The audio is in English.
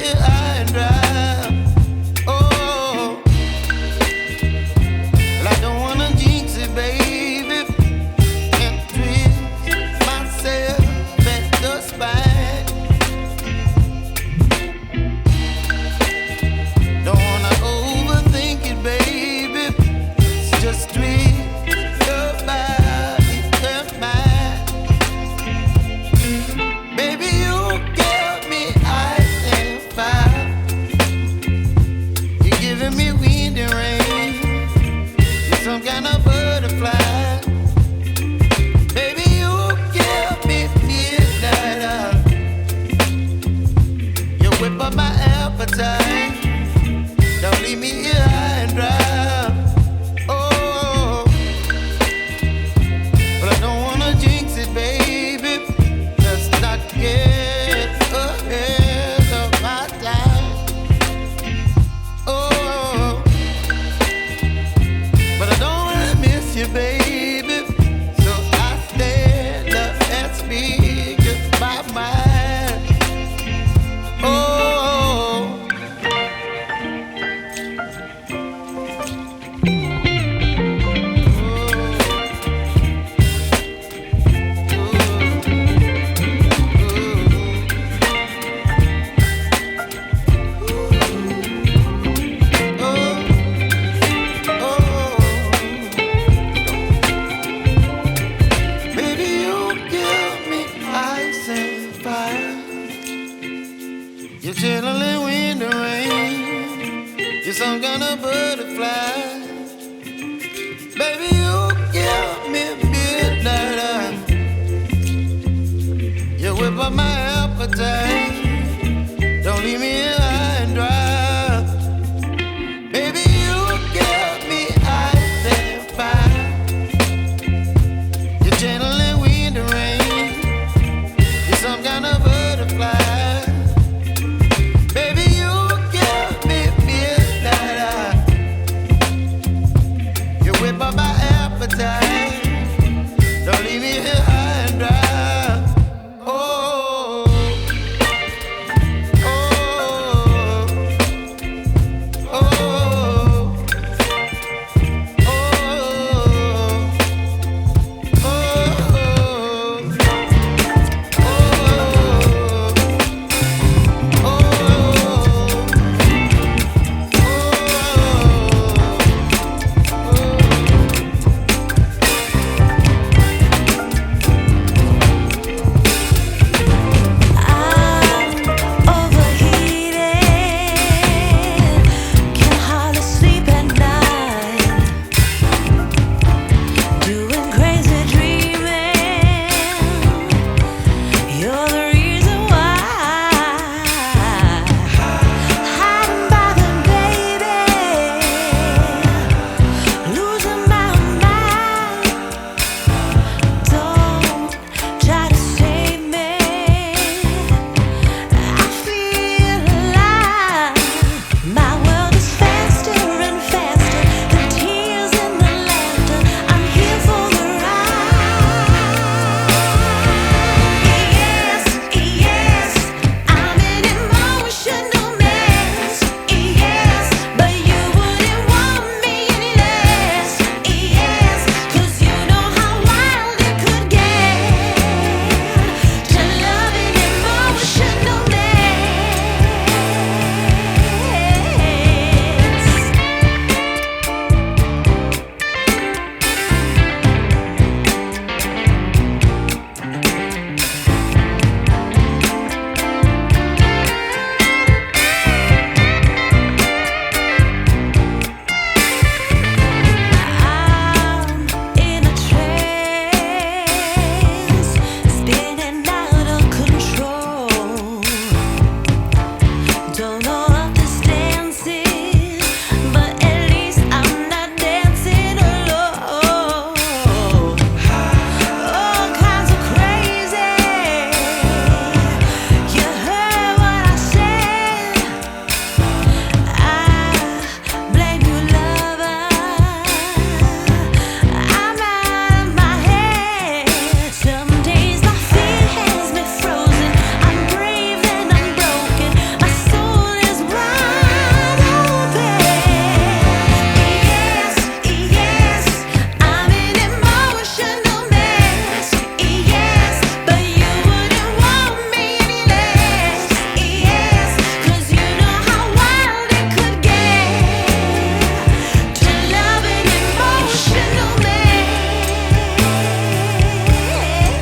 here high and dry. Oh, well, I don't wanna jinx it, baby, and twist myself at the spine. Don't wanna overthink it, baby. It's just twist your body and mine. Baby, you give me ice and fire. You're giving me wind and rain. You're some kind of butterfly. Baby, you give me midnight. You whip up my appetite. Don't leave me here high and dry. Oh, but I don't wanna jinx it, baby. Let's not get ahead of my time. Oh, but I don't wanna miss you, baby. So I stand up and speak my mind. Oh. Baby, you give me ice and fire. You're chilling wind and rain. You're some kind of butterfly. Baby, you give me midnight. You whip up my appetite.